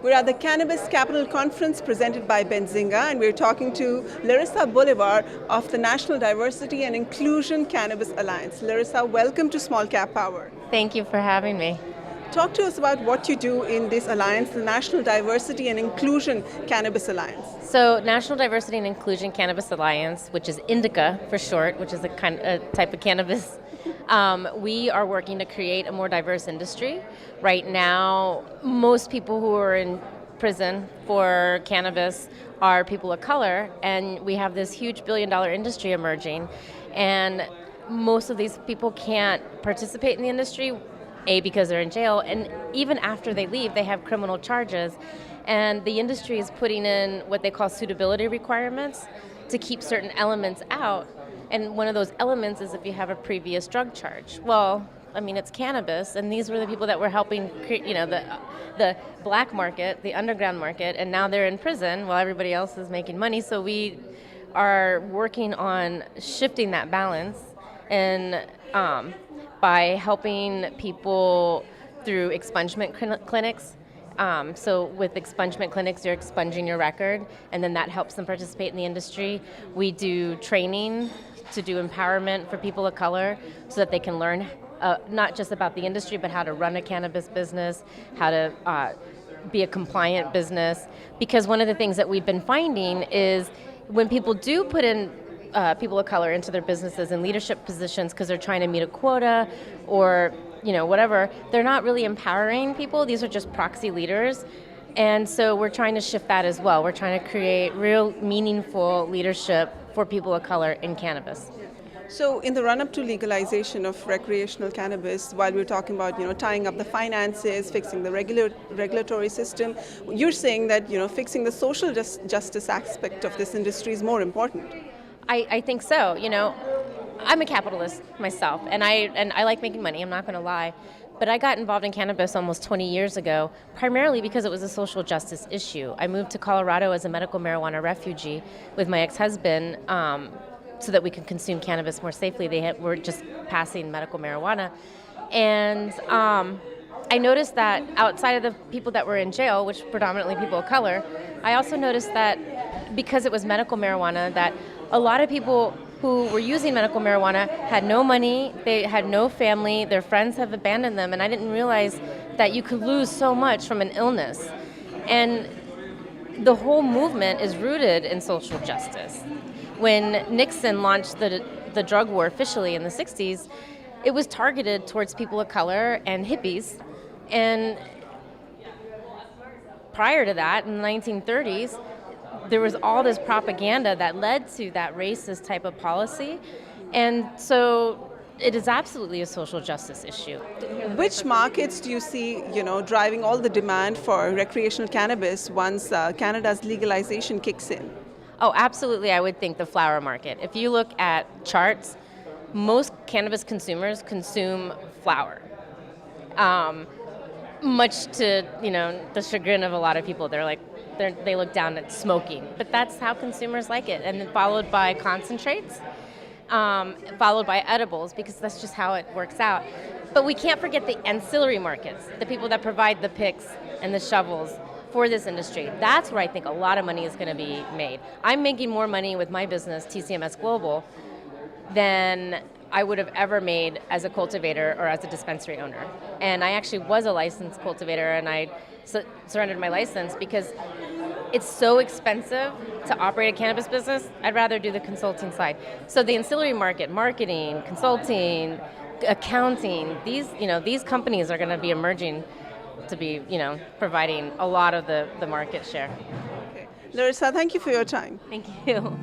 We're at the Cannabis Capital Conference presented by Benzinga, and we're talking to Larisa Bolivar of the National Diversity and Inclusion Cannabis Alliance. Larisa, welcome to SmallCapPower. Thank you for having me. Talk to us about what you do in this alliance, the National Diversity and Inclusion Cannabis Alliance. So, National Diversity and Inclusion Cannabis Alliance, which is NDICA for short, which is a type of cannabis, we are working to create a more diverse industry. Right now, most people who are in prison for cannabis are people of color, and we have this huge billion-dollar industry emerging, and most of these people can't participate in the industry, A, because they're in jail, and even after they leave, they have criminal charges. And the industry is putting in what they call suitability requirements to keep certain elements out. And one of those elements is if you have a previous drug charge. Well, I mean, it's cannabis, and these were the people that were helping create, the black market, the underground market, and now they're in prison while everybody else is making money. So we are working on shifting that balance and by helping people through expungement clinics. So with expungement clinics, you're expunging your record, and then that helps them participate in the industry. We do training to do empowerment for people of color so that they can learn not just about the industry, but how to run a cannabis business, how to be a compliant business. Because one of the things that we've been finding is when people do put in people of color into their businesses in leadership positions because they're trying to meet a quota or whatever, they're not really empowering people. These are just proxy leaders. And so we're trying to shift that as well. We're trying to create real meaningful leadership for people of color in cannabis. So in the run-up to legalization of recreational cannabis, while we're talking about tying up the finances, fixing the regulatory system, you're saying that fixing the social justice aspect of this industry is more important. I think so. I'm a capitalist myself, and I like making money, I'm not going to lie. But I got involved in cannabis almost 20 years ago, primarily because it was a social justice issue. I moved to Colorado as a medical marijuana refugee with my ex-husband so that we could consume cannabis more safely. Were just passing medical marijuana. And I noticed that outside of the people that were in jail, which predominantly people of color, I also noticed that because it was medical marijuana, that a lot of people who were using medical marijuana had no money, they had no family, their friends have abandoned them, and I didn't realize that you could lose so much from an illness. And the whole movement is rooted in social justice. When Nixon launched the drug war officially in the 60s, it was targeted towards people of color and hippies. And prior to that, in the 1930s, there was all this propaganda that led to that racist type of policy. And so it is absolutely a social justice issue. Which markets do you see, driving all the demand for recreational cannabis once Canada's legalization kicks in? Oh, absolutely, I would think the flower market. If you look at charts, most cannabis consumers consume flower. Much to, the chagrin of a lot of people. They look down at smoking, but that's how consumers like it. And then followed by concentrates, followed by edibles, because that's just how it works out. But we can't forget the ancillary markets, the people that provide the picks and the shovels for this industry. That's where I think a lot of money is going to be made. I'm making more money with my business, TCMS Global, than I would have ever made as a cultivator or as a dispensary owner. And I actually was a licensed cultivator, and I surrendered my license because it's so expensive to operate a cannabis business. I'd rather do the consulting side. So the ancillary market, marketing, consulting, accounting, these companies are going to be emerging to be, providing a lot of the market share. Okay. Larisa, thank you for your time. Thank you.